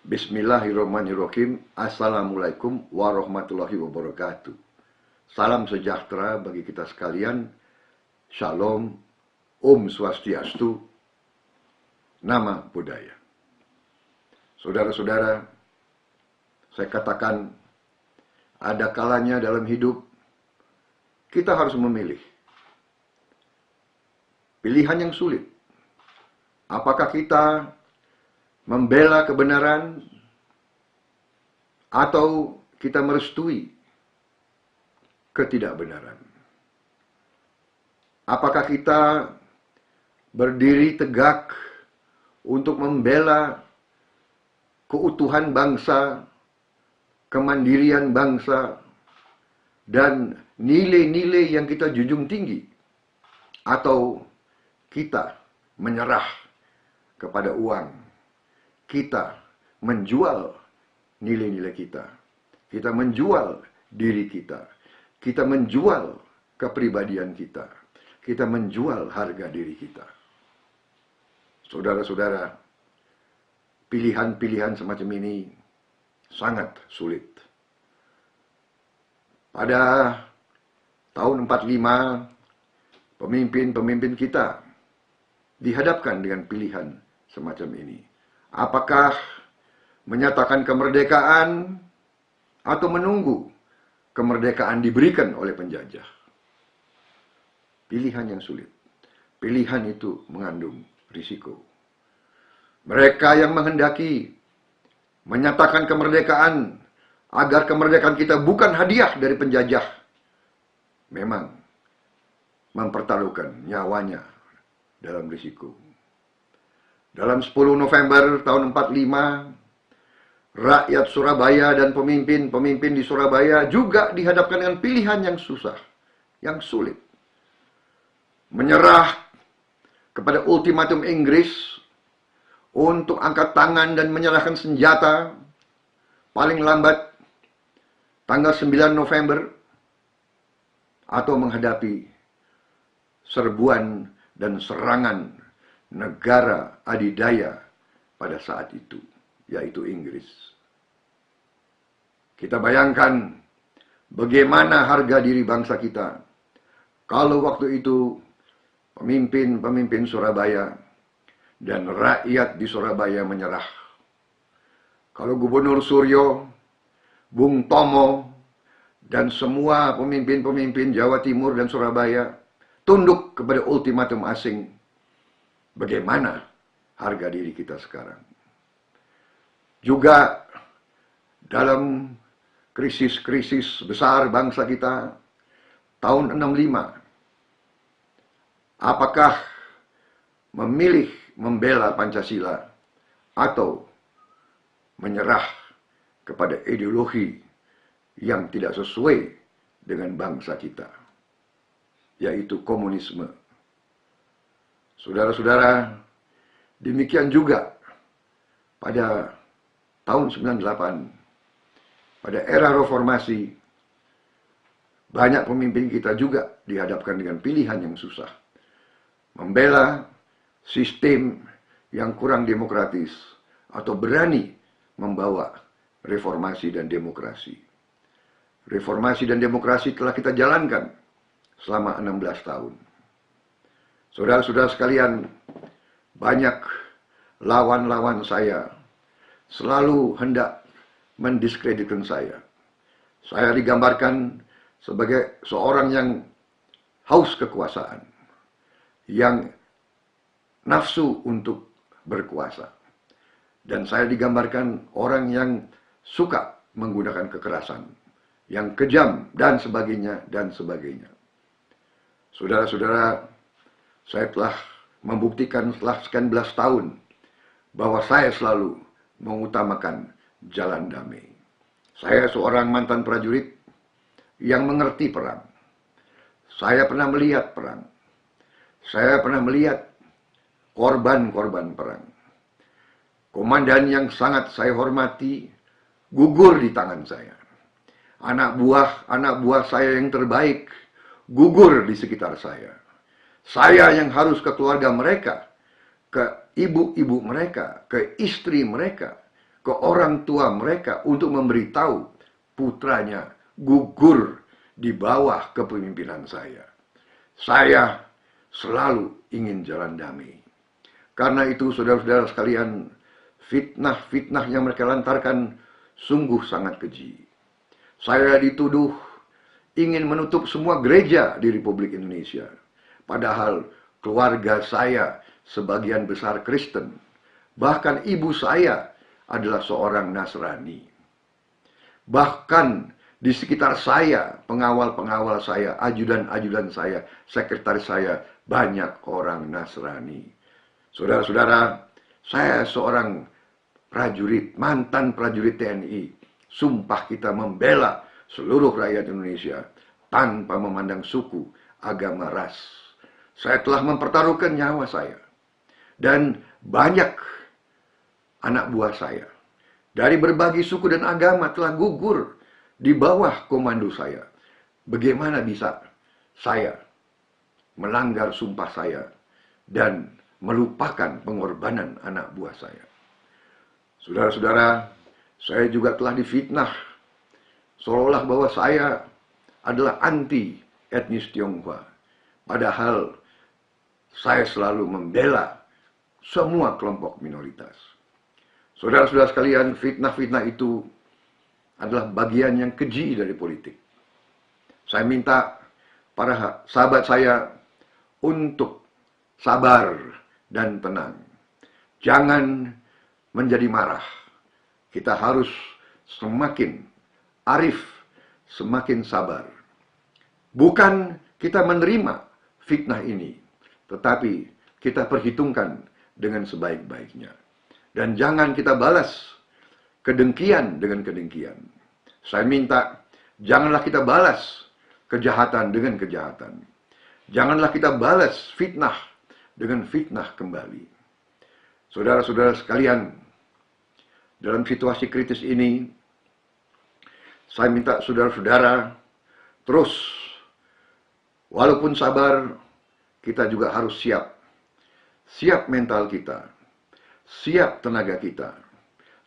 Bismillahirrahmanirrahim. Assalamualaikum warahmatullahi wabarakatuh. Salam sejahtera bagi kita sekalian. Shalom, Om Swastiastu, Nama Budaya. Saudara-saudara, saya katakan ada kalanya dalam hidup kita harus memilih. Pilihan yang sulit. Apakah kita membela kebenaran atau kita merestui ketidakbenaran? Apakah kita berdiri tegak untuk membela keutuhan bangsa, kemandirian bangsa, dan nilai-nilai yang kita junjung tinggi? Atau kita menyerah kepada uang? Kita menjual nilai-nilai kita. Kita menjual diri kita. Kita menjual kepribadian kita. Kita menjual harga diri kita. Saudara-saudara, pilihan-pilihan semacam ini sangat sulit. Pada tahun 45, pemimpin-pemimpin kita dihadapkan dengan pilihan semacam ini. Apakah menyatakan kemerdekaan atau menunggu kemerdekaan diberikan oleh penjajah? Pilihan yang sulit. Pilihan itu mengandung risiko. Mereka yang menghendaki menyatakan kemerdekaan agar kemerdekaan kita bukan hadiah dari penjajah, memang mempertaruhkan nyawanya dalam risiko. Dalam 10 November tahun 45, rakyat Surabaya dan pemimpin-pemimpin di Surabaya juga dihadapkan dengan pilihan yang susah, yang sulit. Menyerah kepada ultimatum Inggris untuk angkat tangan dan menyerahkan senjata paling lambat tanggal 9 November, atau menghadapi serbuan dan serangan negara adidaya pada saat itu, yaitu Inggris. Kita bayangkan bagaimana harga diri bangsa kita kalau waktu itu pemimpin-pemimpin Surabaya dan rakyat di Surabaya menyerah. Kalau Gubernur Suryo, Bung Tomo, dan semua pemimpin-pemimpin Jawa Timur dan Surabaya tunduk kepada ultimatum asing, bagaimana harga diri kita sekarang? Juga dalam krisis-krisis besar bangsa kita tahun 65, apakah memilih membela Pancasila atau menyerah kepada ideologi yang tidak sesuai dengan bangsa kita, yaitu komunisme? Saudara-saudara, demikian juga pada tahun 98, pada era reformasi, banyak pemimpin kita juga dihadapkan dengan pilihan yang susah. Membela sistem yang kurang demokratis atau berani membawa reformasi dan demokrasi. Reformasi dan demokrasi telah kita jalankan selama 16 tahun. Saudara-saudara sekalian, banyak lawan-lawan saya selalu hendak mendiskreditkan saya. Saya digambarkan sebagai seorang yang haus kekuasaan, yang nafsu untuk berkuasa. Dan saya digambarkan orang yang suka menggunakan kekerasan, yang kejam, dan sebagainya, dan sebagainya. Saudara-saudara, saya telah membuktikan setelah sekian belas tahun bahwa saya selalu mengutamakan jalan damai. Saya seorang mantan prajurit yang mengerti perang. Saya pernah melihat perang. Saya pernah melihat korban-korban perang. Komandan yang sangat saya hormati gugur di tangan saya. Anak buah saya yang terbaik gugur di sekitar saya. Saya yang harus ke keluarga mereka, ke ibu-ibu mereka, ke istri mereka, ke ke orang tua mereka untuk memberitahu putranya gugur di bawah kepemimpinan saya. Saya selalu ingin jalan damai. Karena itu saudara-saudara sekalian, fitnah-fitnah yang mereka lantarkan sungguh sangat keji. Saya dituduh ingin menutup semua gereja di Republik Indonesia. Padahal keluarga saya sebagian besar Kristen. Bahkan ibu saya adalah seorang Nasrani. Bahkan di sekitar saya, pengawal-pengawal saya, ajudan-ajudan saya, sekretaris saya, banyak orang Nasrani. Saudara-saudara, saya seorang prajurit, mantan prajurit TNI. Sumpah kita membela seluruh rakyat Indonesia tanpa memandang suku, agama, ras. Saya telah mempertaruhkan nyawa saya. Dan banyak anak buah saya dari berbagai suku dan agama telah gugur di bawah komando saya. Bagaimana bisa saya melanggar sumpah saya dan melupakan pengorbanan anak buah saya? Saudara-saudara, saya juga telah difitnah seolah bahwa saya adalah anti etnis Tionghoa. Padahal saya selalu membela semua kelompok minoritas. Saudara-saudara sekalian, fitnah-fitnah itu adalah bagian yang keji dari politik. Saya minta para sahabat saya untuk sabar dan tenang. Jangan menjadi marah. Kita harus semakin arif, semakin sabar. Bukan kita menerima fitnah ini, tetapi kita perhitungkan dengan sebaik-baiknya. Dan jangan kita balas kedengkian dengan kedengkian. Saya minta, janganlah kita balas kejahatan dengan kejahatan. Janganlah kita balas fitnah dengan fitnah kembali. Saudara-saudara sekalian, dalam situasi kritis ini, saya minta saudara-saudara terus, walaupun sabar, kita juga harus siap. Siap mental kita, siap tenaga kita,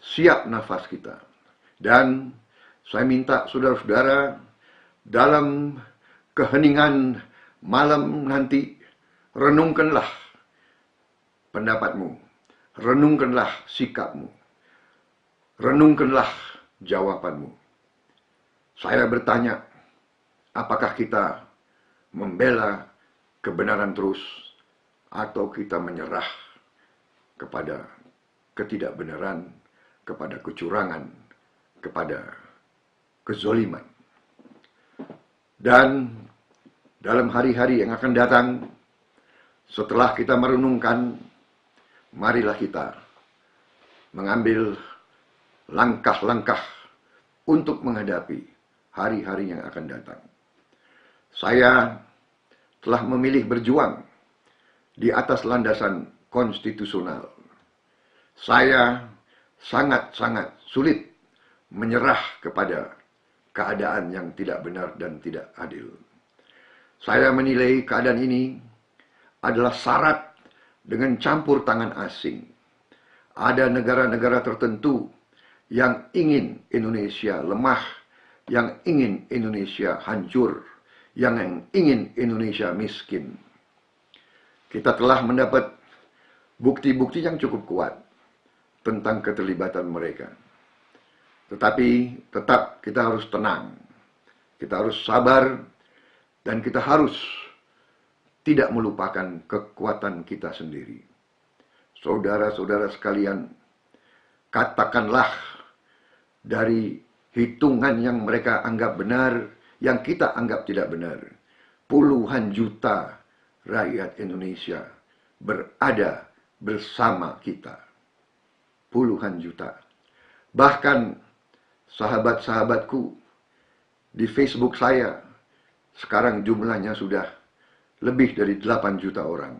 siap nafas kita. Dan saya minta saudara-saudara dalam keheningan malam nanti, renungkanlah pendapatmu, renungkanlah sikapmu, renungkanlah jawabanmu. Saya bertanya, apakah kita membela kebenaran terus, atau kita menyerah kepada ketidakbenaran, kepada kecurangan, kepada kezoliman. Dan dalam hari-hari yang akan datang, setelah kita merenungkan, marilah kita mengambil langkah-langkah untuk menghadapi hari-hari yang akan datang. Saya telah memilih berjuang di atas landasan konstitusional. Saya sangat-sangat sulit menyerah kepada keadaan yang tidak benar dan tidak adil. Saya menilai keadaan ini adalah syarat dengan campur tangan asing. Ada negara-negara tertentu yang ingin Indonesia lemah, yang ingin Indonesia hancur, yang ingin Indonesia miskin. Kita telah mendapat bukti-bukti yang cukup kuat tentang keterlibatan mereka. Tetapi tetap kita harus tenang, kita harus sabar, dan kita harus tidak melupakan kekuatan kita sendiri. Saudara-saudara sekalian, katakanlah dari hitungan yang mereka anggap benar, yang kita anggap tidak benar, puluhan juta rakyat Indonesia berada bersama kita. Puluhan juta. Bahkan sahabat-sahabatku di Facebook saya, sekarang jumlahnya sudah lebih dari 8 juta orang.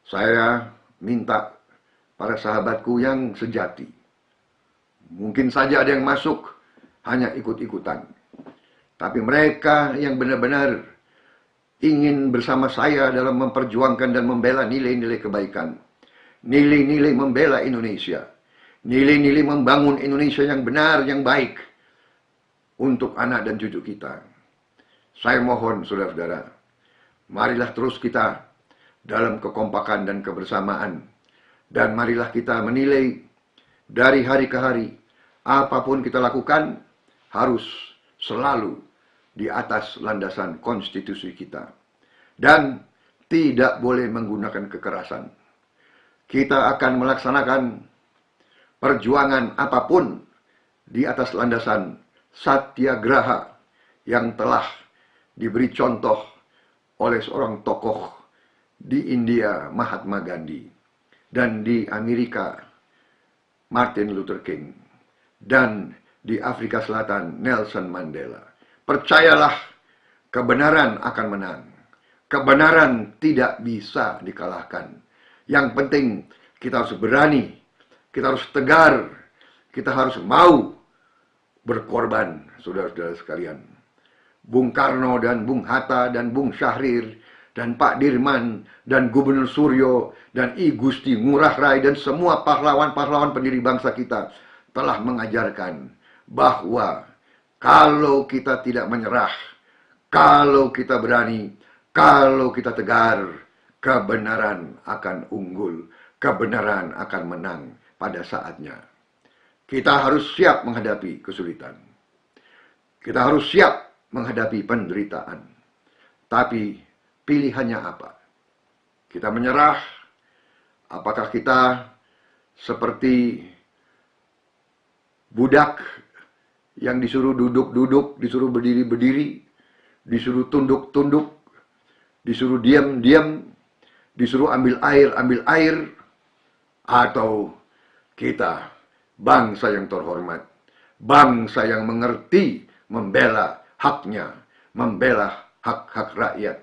Saya minta para sahabatku yang sejati. Mungkin saja ada yang masuk hanya ikut-ikutan. Tapi mereka yang benar-benar ingin bersama saya dalam memperjuangkan dan membela nilai-nilai kebaikan. Nilai-nilai membela Indonesia. nilai-nilai membangun Indonesia yang benar, yang baik untuk anak dan cucu kita. Saya mohon saudara-saudara, marilah terus kita dalam kekompakan dan kebersamaan, dan marilah kita menilai dari hari ke hari, apapun kita lakukan harus selalu di atas landasan konstitusi kita. Dan tidak boleh menggunakan kekerasan. Kita akan melaksanakan perjuangan apapun di atas landasan satyagraha yang telah diberi contoh oleh seorang tokoh di India, Mahatma Gandhi, dan di Amerika, Martin Luther King, dan di Afrika Selatan, Nelson Mandela. Percayalah, kebenaran akan menang. Kebenaran tidak bisa dikalahkan. Yang penting kita harus berani, kita harus tegar, kita harus mau berkorban, saudara-saudara sekalian. Bung Karno dan Bung Hatta dan Bung Syahrir dan Pak Dirman dan Gubernur Suryo dan I Gusti Ngurah Rai dan semua pahlawan-pahlawan pendiri bangsa kita telah mengajarkan bahwa kalau kita tidak menyerah, kalau kita berani, kalau kita tegar, kebenaran akan unggul, kebenaran akan menang pada saatnya. Kita harus siap menghadapi kesulitan. Kita harus siap menghadapi penderitaan. Tapi pilihannya apa? Kita menyerah? Apakah kita seperti budak yang disuruh duduk-duduk, disuruh berdiri-berdiri, disuruh tunduk-tunduk, disuruh diam-diam, disuruh ambil air, atau kita bangsa yang terhormat, bangsa yang mengerti membela haknya, membela hak-hak rakyat.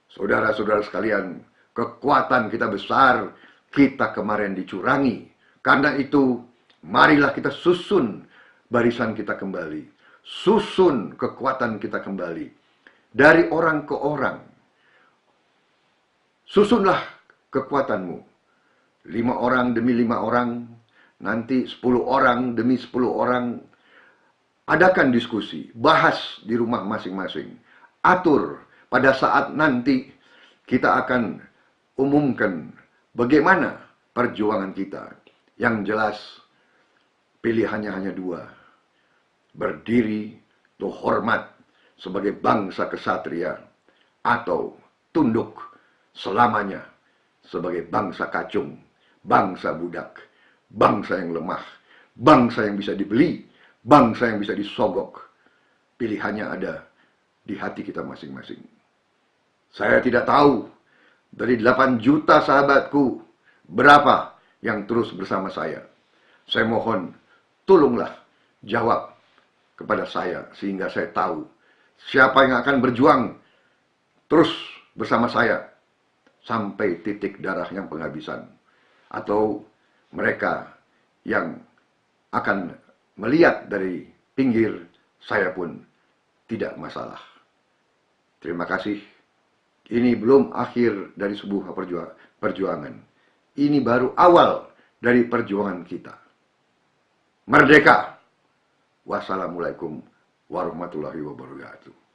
Saudara-saudara sekalian, kekuatan kita besar, kita kemarin dicurangi. Karena itu, marilah kita susun barisan kita kembali, susun kekuatan kita kembali, dari orang ke orang. Susunlah kekuatanmu. 5 orang demi 5 orang, nanti 10 orang demi 10 orang. Adakan diskusi, bahas di rumah masing-masing. Atur pada saat nanti kita akan umumkan bagaimana perjuangan kita. Yang jelas pilihannya hanya 2. Berdiri atau hormat sebagai bangsa kesatria, atau tunduk selamanya sebagai bangsa kacung, bangsa budak, bangsa yang lemah, bangsa yang bisa dibeli, bangsa yang bisa disogok. Pilihannya ada di hati kita masing-masing. Saya tidak tahu dari 8 juta sahabatku berapa yang terus bersama saya. Saya mohon, tolonglah jawab kepada saya sehingga saya tahu siapa yang akan berjuang terus bersama saya sampai titik darah yang penghabisan, atau mereka yang akan melihat dari pinggir, saya pun tidak masalah. Terima kasih. Ini belum akhir dari sebuah perjuangan. Ini baru awal dari perjuangan kita. Merdeka! Wassalamualaikum warahmatullahi wabarakatuh.